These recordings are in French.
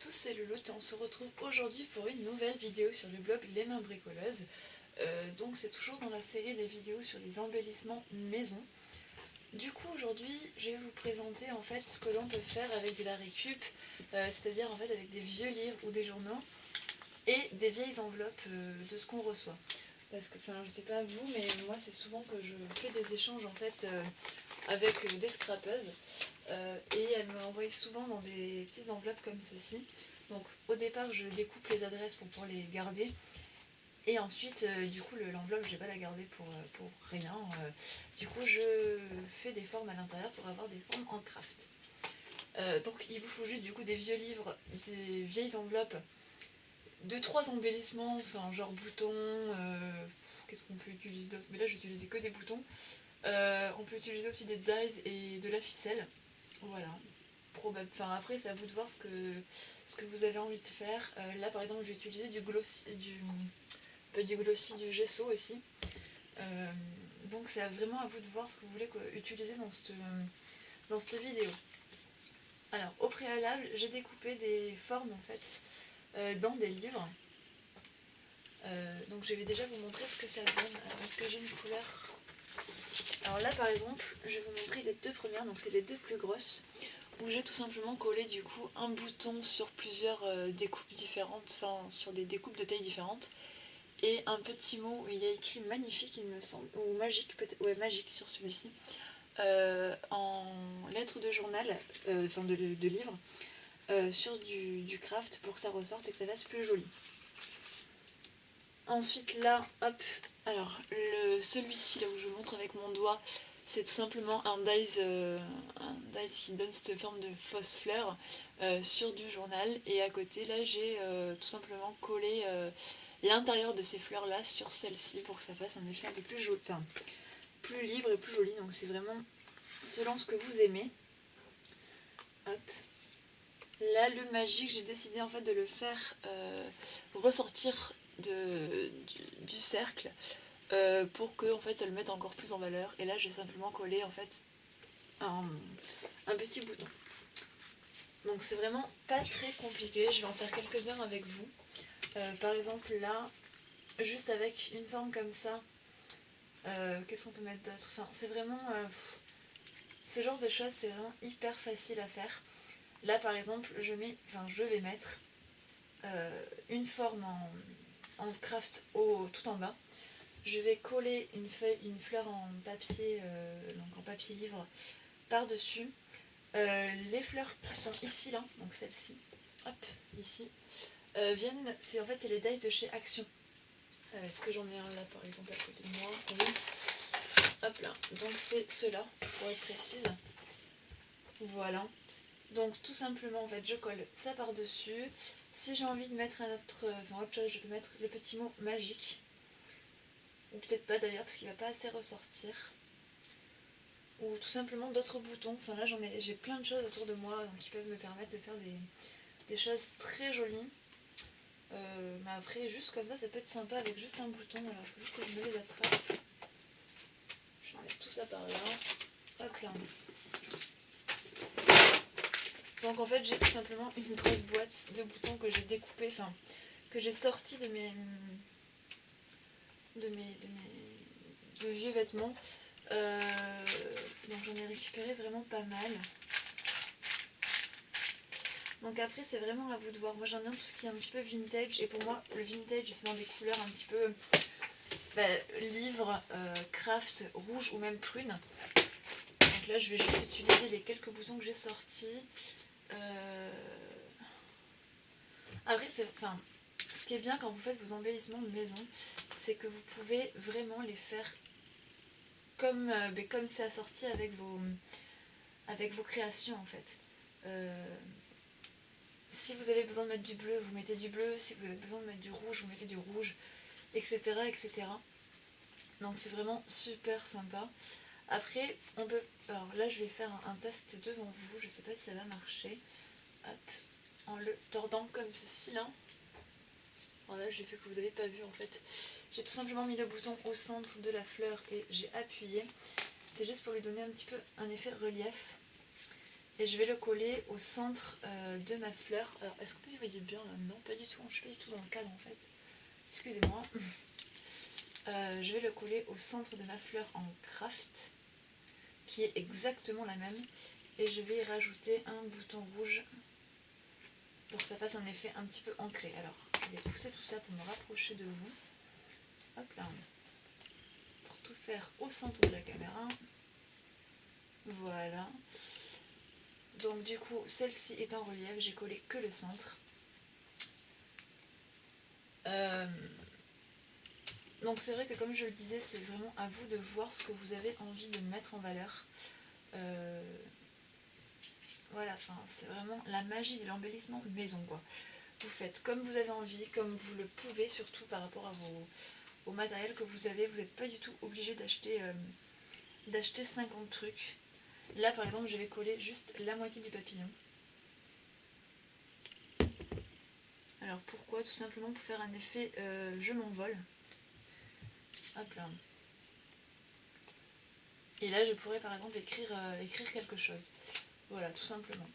tous, c'est Lolotte et on se retrouve aujourd'hui pour une nouvelle vidéo sur le blog Les Mains Bricoleuses. Donc c'est toujours dans la série des vidéos sur les embellissements maison. Du coup aujourd'hui je vais vous présenter en fait ce que l'on peut faire avec de la récup, c'est-à-dire en fait avec des vieux livres ou des journaux et des vieilles enveloppes de ce qu'on reçoit. Parce que, enfin, je sais pas vous, mais moi c'est souvent que je fais des échanges en fait avec des scrapeuses et elles me l'envoient souvent dans des petites enveloppes comme ceci. Donc au départ je découpe les adresses pour pouvoir les garder et ensuite du coup l'enveloppe je vais pas la garder pour rien. Du coup je fais des formes à l'intérieur pour avoir des formes en craft. Donc il vous faut juste du coup des vieux livres, des vieilles enveloppes, 2-3 embellissements, enfin genre boutons, qu'est-ce qu'on peut utiliser d'autre? Mais là j'utilisais que des boutons. On peut utiliser aussi des dies et de la ficelle. Voilà. Enfin, après c'est à vous de voir ce que vous avez envie de faire. Là par exemple j'ai utilisé du glossy, du gesso aussi. Donc c'est vraiment à vous de voir ce que vous voulez utiliser dans cette vidéo. Alors au préalable j'ai découpé des formes en fait dans des livres. Donc je vais déjà vous montrer ce que ça donne. Est-ce que j'ai une couleur? Alors là par exemple je vais vous montrer les deux premières, donc c'est les deux plus grosses, où j'ai tout simplement collé du coup un bouton sur plusieurs découpes différentes, enfin sur des découpes de tailles différentes, et un petit mot où il y a écrit magnifique il me semble, ou magique peut-être, ouais magique sur celui-ci, en lettres de journal, enfin de livre, sur du craft pour que ça ressorte et que ça fasse plus joli. Ensuite là, hop, alors celui-ci là où je montre avec mon doigt, c'est tout simplement un dies qui donne cette forme de fausse fleur sur du journal. Et à côté là j'ai tout simplement collé l'intérieur de ces fleurs là sur celle-ci pour que ça fasse un effet un peu plus joli, enfin plus libre et plus joli. Donc c'est vraiment selon ce que vous aimez. Hop. Là le magique, j'ai décidé en fait de le faire ressortir du cercle pour que en fait ça le mette encore plus en valeur. Et là j'ai simplement collé en fait un petit bouton. Donc c'est vraiment pas très compliqué, je vais en faire quelques-uns avec vous. Par exemple là, juste avec une forme comme ça, qu'est-ce qu'on peut mettre d'autre? Enfin c'est vraiment ce genre de choses, c'est vraiment hyper facile à faire. Là par exemple je vais mettre une forme en craft tout en bas. Je vais coller une fleur en papier, donc en papier livre par-dessus. Les fleurs qui sont ici là, donc celle-ci, hop, ici, viennent, c'est en fait les dies de chez Action. Est-ce que j'en ai un là par exemple à côté de moi? Oui. Hop là, donc c'est ceux-là, pour être précise. Voilà. Donc tout simplement en fait je colle ça par-dessus. Si j'ai envie de mettre autre chose, je peux mettre le petit mot magique. Ou peut-être pas d'ailleurs parce qu'il va pas assez ressortir. Ou tout simplement d'autres boutons. Enfin là j'ai plein de choses autour de moi donc, qui peuvent me permettre de faire des choses très jolies. Mais après juste comme ça peut être sympa avec juste un bouton. Alors il faut juste que je me les attrape. Je vais enlever tout ça par là. Hop là. Donc en fait j'ai tout simplement une grosse boîte de boutons que j'ai découpé, enfin que j'ai sorti de vieux vêtements. Donc j'en ai récupéré vraiment pas mal. Donc après c'est vraiment à vous de voir. Moi j'aime bien tout ce qui est un petit peu vintage, et pour moi le vintage c'est dans des couleurs un petit peu livre, craft, rouge ou même prune. Donc là je vais juste utiliser les quelques boutons que j'ai sortis. Après ce qui est bien quand vous faites vos embellissements de maison, c'est que vous pouvez vraiment les faire comme c'est assorti avec vos créations en fait. Si vous avez besoin de mettre du bleu, vous mettez du bleu. Si vous avez besoin de mettre du rouge, vous mettez du rouge, etc. etc. Donc c'est vraiment super sympa. Après, on peut... Alors là, je vais faire un test devant vous. Je ne sais pas si ça va marcher. Hop, en le tordant comme ceci là. Voilà, j'ai fait que vous n'avez pas vu en fait. J'ai tout simplement mis le bouton au centre de la fleur et j'ai appuyé. C'est juste pour lui donner un petit peu un effet relief. Et je vais le coller au centre de ma fleur. Alors, est-ce que vous voyez bien là? Non, pas du tout. Je suis pas du tout dans le cadre en fait. Excusez-moi. Je vais le coller au centre de ma fleur en craft, qui est exactement la même. Et je vais y rajouter un bouton rouge pour que ça fasse un effet un petit peu ancré. Alors, je vais pousser tout ça pour me rapprocher de vous. Hop là. Pour tout faire au centre de la caméra. Voilà. Donc du coup, celle-ci est en relief, j'ai collé que le centre. Donc c'est vrai que comme je le disais, c'est vraiment à vous de voir ce que vous avez envie de mettre en valeur. Voilà, enfin c'est vraiment la magie de l'embellissement maison quoi. Vous faites comme vous avez envie, comme vous le pouvez, surtout par rapport à au matériel que vous avez. Vous n'êtes pas du tout obligé d'acheter 50 trucs. Là par exemple je vais coller juste la moitié du papillon. Alors pourquoi? Tout simplement pour faire un effet je m'envole. Hop là. Et là je pourrais par exemple écrire quelque chose. Voilà, tout simplement.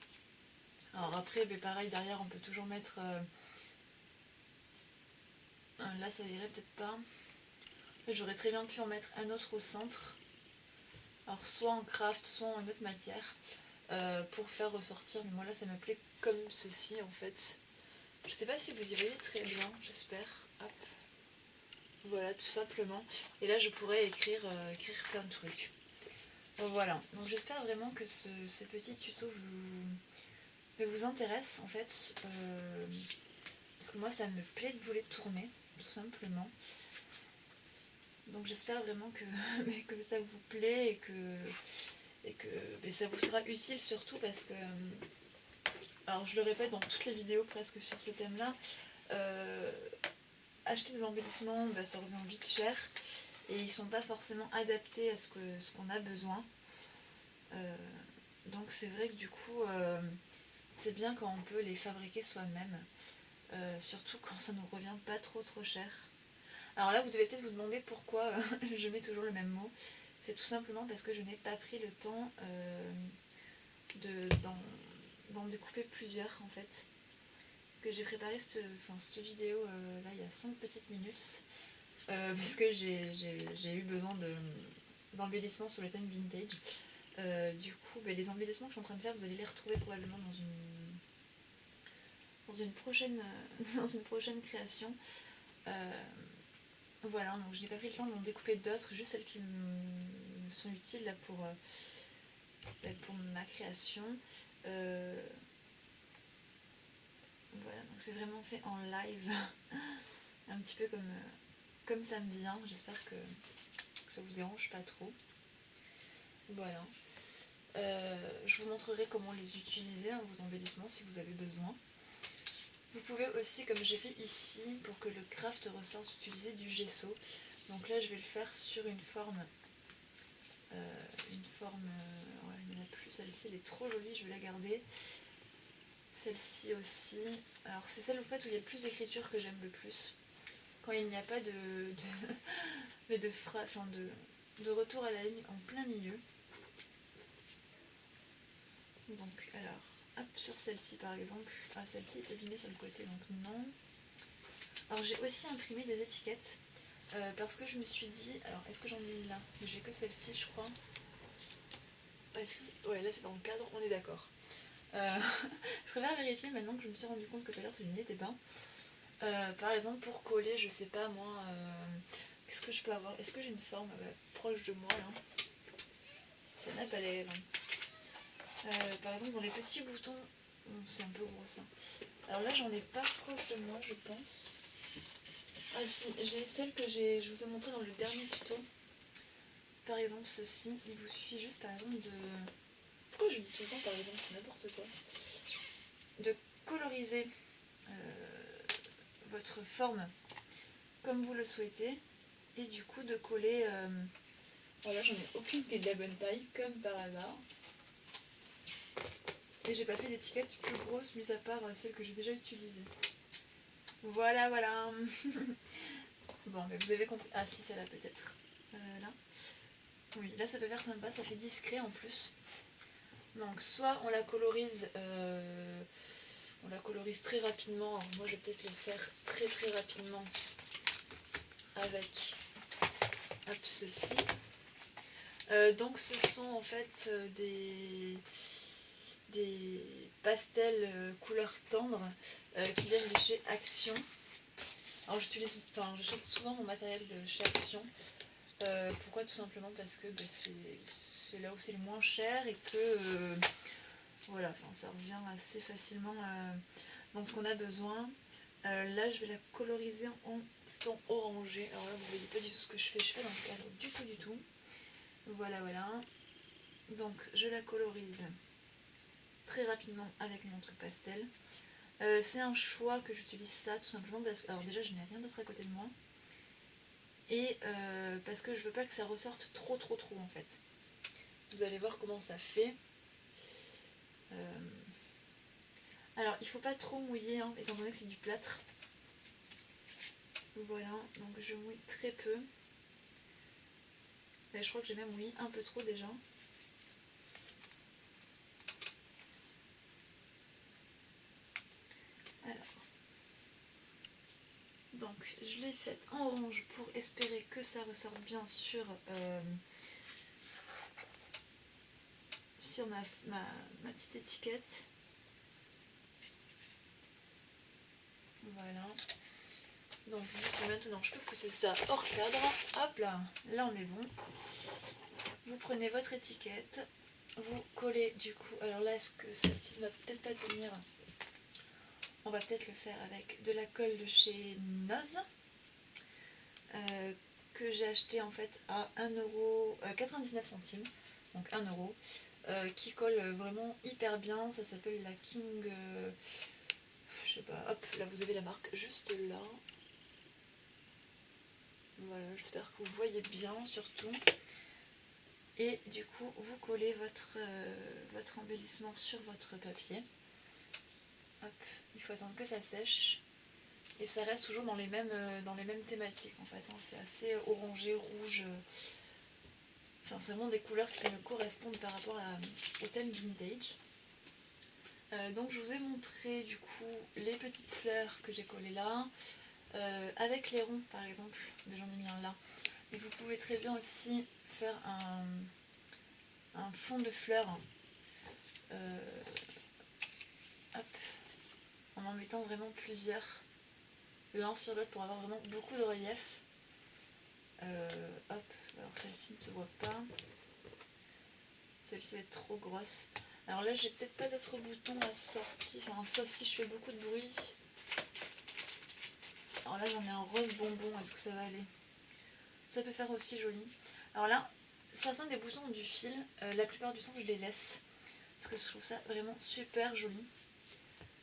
Alors après, pareil, derrière on peut toujours mettre... là ça irait peut-être pas. J'aurais très bien pu en mettre un autre au centre. Alors soit en craft, soit en une autre matière. Pour faire ressortir, mais moi là ça me plaît comme ceci en fait. Je sais pas si vous y voyez très bien, j'espère. Hop. Voilà, tout simplement. Et là je pourrais écrire plein de trucs. Voilà, donc j'espère vraiment que ces petits tutos vous intéressent en fait. Parce que moi ça me plaît de vous les tourner, tout simplement. Donc j'espère vraiment que ça vous plaît et que ça vous sera utile surtout parce que... Alors je le répète dans toutes les vidéos presque sur ce thème-là, acheter des embellissements, ça revient vite cher et ils sont pas forcément adaptés à ce qu'on a besoin. Donc c'est vrai que du coup c'est bien quand on peut les fabriquer soi-même, surtout quand ça nous revient pas trop cher. Alors là vous devez peut-être vous demander pourquoi je mets toujours le même mot. C'est tout simplement parce que je n'ai pas pris le temps d'en découper plusieurs en fait. Parce que j'ai préparé cette vidéo là il y a 5 petites minutes. Parce que j'ai eu besoin d'embellissements sur le thème vintage. Du coup, les embellissements que je suis en train de faire, vous allez les retrouver probablement dans une prochaine création. Voilà, donc je n'ai pas pris le temps d'en découper d'autres, juste celles qui me sont utiles là pour ma création. Voilà, donc c'est vraiment fait en live, un petit peu comme ça me vient. J'espère que ça vous dérange pas trop. Voilà. Je vous montrerai comment les utiliser, vos embellissements, si vous avez besoin. Vous pouvez aussi, comme j'ai fait ici, pour que le craft ressorte, utiliser du gesso. Donc là, je vais le faire sur une forme... ouais, il n'y en a plus, celle-ci, elle est trop jolie, je vais la garder. Celle-ci aussi. Alors c'est celle en fait où il y a le plus d'écriture que j'aime le plus. Quand il n'y a pas de retour à la ligne en plein milieu. Donc alors, hop, sur celle-ci par exemple. Ah, celle-ci est abîmée sur le côté, donc non. Alors j'ai aussi imprimé des étiquettes. Parce que je me suis dit... Alors, est-ce que j'en ai une là? J'ai que celle-ci, je crois. Ouais, là c'est dans le cadre, on est d'accord. Je préfère vérifier maintenant que je me suis rendu compte que tout à l'heure celui n'y était pas. Par exemple, pour coller, je sais pas moi, qu'est-ce que je peux avoir? Est-ce que j'ai une forme proche de moi là? Ça n'a pas l'air. Par exemple, dans les petits boutons, c'est un peu gros ça. Alors là, j'en ai pas proche de moi, je pense. Ah si, j'ai celle que je vous ai montré dans le dernier tuto. Par exemple, ceci, il vous suffit juste par exemple de... Pourquoi je dis tout le temps par exemple, c'est n'importe quoi. De coloriser votre forme comme vous le souhaitez et du coup de coller... Voilà, j'en ai aucune qui est de la bonne taille, comme par hasard. Et j'ai pas fait d'étiquette plus grosse, mis à part celle que j'ai déjà utilisée. Voilà, voilà. Bon, mais vous avez compris. Ah si, celle-là peut-être. Là. Oui, là ça peut faire sympa, ça fait discret en plus. Donc soit on la colorise très rapidement. Alors moi je vais peut-être le faire très très rapidement avec ceci. Donc ce sont en fait des pastels couleur tendre qui viennent de chez Action. Alors j'achète souvent mon matériel de chez Action. Pourquoi? Tout simplement parce que c'est là où c'est le moins cher et que voilà, ça revient assez facilement dans ce qu'on a besoin. Là je vais la coloriser en ton orangé. Alors là vous voyez pas du tout ce que je fais pas dans le cadre du tout. Voilà. Donc je la colorise très rapidement avec mon truc pastel. C'est un choix que j'utilise ça tout simplement parce que, alors déjà je n'ai rien d'autre à côté de moi. Et parce que je veux pas que ça ressorte trop en fait. Vous allez voir comment ça fait. Alors il faut pas trop mouiller hein, étant donné que c'est du plâtre. Voilà, donc je mouille très peu. Mais je crois que j'ai même mouillé un peu trop déjà. Alors. Donc je l'ai faite en orange pour espérer que ça ressorte bien sur ma petite étiquette. Voilà. Donc maintenant je peux pousser ça hors cadre. Hop là, là on est bon. Vous prenez votre étiquette, vous collez du coup. Alors là, est-ce que celle-ci ne va peut-être pas tenir? On va peut-être le faire avec de la colle de chez Noz, que j'ai acheté en fait à 1,99€, donc 1€, qui colle vraiment hyper bien. Ça s'appelle la King, je sais pas, hop, là vous avez la marque juste là. Voilà, j'espère que vous voyez bien surtout. Et du coup, vous collez votre embellissement sur votre papier. Hop, il faut attendre que ça sèche. Et ça reste toujours dans les mêmes thématiques en fait. Hein. C'est assez orangé, rouge. Enfin, c'est vraiment des couleurs qui me correspondent par rapport au thème vintage. Donc je vous ai montré du coup les petites fleurs que j'ai collées là. Avec les ronds par exemple, mais j'en ai mis un là. Et vous pouvez très bien aussi faire un fond de fleurs. Hop, en mettant vraiment plusieurs l'un sur l'autre pour avoir vraiment beaucoup de relief. Hop, alors celle-ci ne se voit pas. Celle-ci va être trop grosse. Alors là, j'ai peut-être pas d'autres boutons assortis, enfin, sauf si je fais beaucoup de bruit. Alors là, j'en ai un rose bonbon, est-ce que ça va aller? Ça peut faire aussi joli. Alors là, certains des boutons ont du fil, la plupart du temps, je les laisse. Parce que je trouve ça vraiment super joli.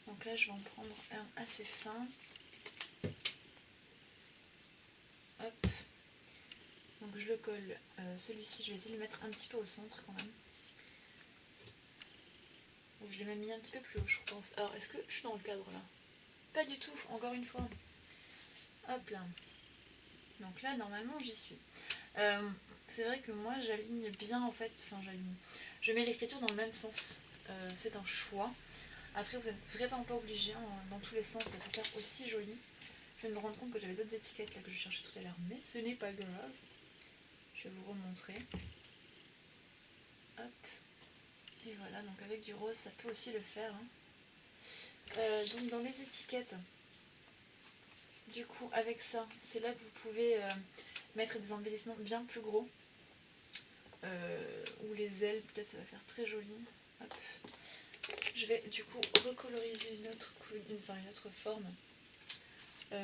Donc là, je vais en prendre un assez fin. Hop. Donc je le colle. Celui-ci, je vais essayer de le mettre un petit peu au centre quand même. Je l'ai même mis un petit peu plus haut, je pense. Alors, est-ce que je suis dans le cadre là? Pas du tout, encore une fois. Hop là. Donc là, normalement, j'y suis. C'est vrai que moi, j'aligne bien en fait. Enfin, j'aligne. Je mets l'écriture dans le même sens. C'est un choix. Après, vous n'êtes vraiment pas obligé. Hein, dans tous les sens, ça peut faire aussi joli. Je viens de me rendre compte que j'avais d'autres étiquettes là que je cherchais tout à l'heure, mais ce n'est pas grave. Je vais vous remontrer. Hop. Et voilà, donc avec du rose, ça peut aussi le faire. Hein. Donc dans les étiquettes, du coup, avec ça, c'est là que vous pouvez mettre des embellissements bien plus gros. Ou les ailes, peut-être ça va faire très joli. Hop. Je vais du coup recoloriser une autre forme.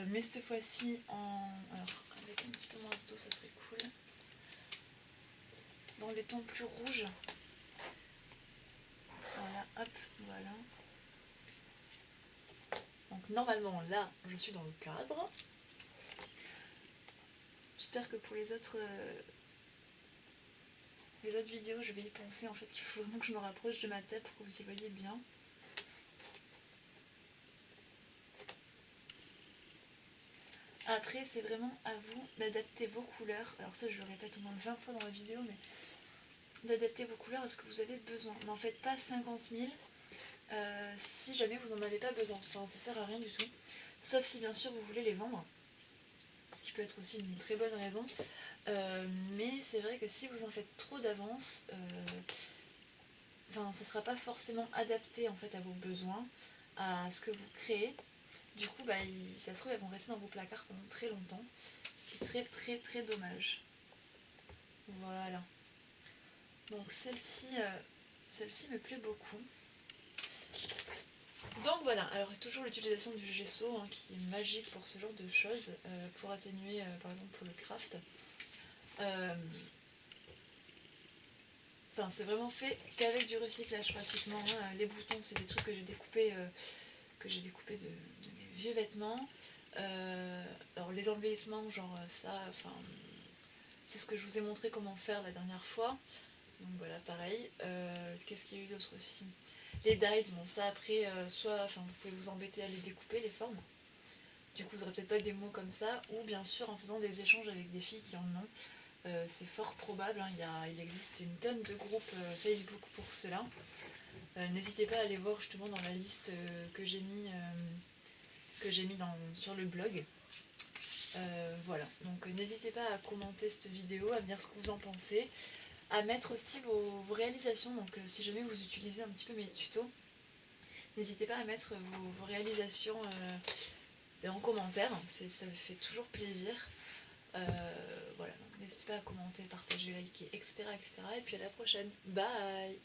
Mais cette fois-ci alors, avec un petit peu moins d'eau, ça serait cool. Dans des tons plus rouges. Voilà, hop, voilà. Donc normalement là, je suis dans le cadre. J'espère que pour les autres vidéos, je vais y penser en fait qu'il faut vraiment que je me rapproche de ma tête pour que vous y voyez bien. Après, c'est vraiment à vous d'adapter vos couleurs. Alors ça, je le répète au moins 20 fois dans la vidéo, mais d'adapter vos couleurs à ce que vous avez besoin. N'en faites pas 50 000 si jamais vous n'en avez pas besoin. Enfin, ça sert à rien du tout. Sauf si bien sûr vous voulez les vendre, ce qui peut être aussi une très bonne raison. Mais c'est vrai que si vous en faites trop d'avance, ça ne sera pas forcément adapté en fait à vos besoins, à ce que vous créez. Du coup, ça se trouve, elles vont rester dans vos placards pendant très longtemps, ce qui serait très très dommage. Voilà. Donc celle-ci me plaît beaucoup. Donc voilà, alors c'est toujours l'utilisation du gesso qui est magique pour ce genre de choses, pour atténuer par exemple pour le craft. C'est vraiment fait qu'avec du recyclage pratiquement. Les boutons, c'est des trucs que j'ai découpés, de mes vieux vêtements. Alors les embellissements, genre ça, c'est ce que je vous ai montré comment faire la dernière fois. Donc voilà, pareil. Qu'est-ce qu'il y a eu d'autre aussi? Les dies, bon ça après, vous pouvez vous embêter à les découper, les formes. Du coup, vous n'aurez peut-être pas des mots comme ça, ou bien sûr en faisant des échanges avec des filles qui en ont. C'est fort probable, il existe une tonne de groupes Facebook pour cela. N'hésitez pas à aller voir justement dans la liste que j'ai mis, sur le blog. Voilà, donc n'hésitez pas à commenter cette vidéo, à me dire ce que vous en pensez, à mettre aussi vos réalisations, donc si jamais vous utilisez un petit peu mes tutos, n'hésitez pas à mettre vos réalisations en commentaire, ça me fait toujours plaisir. Voilà, donc n'hésitez pas à commenter, partager, liker, etc., etc. Et puis à la prochaine. Bye!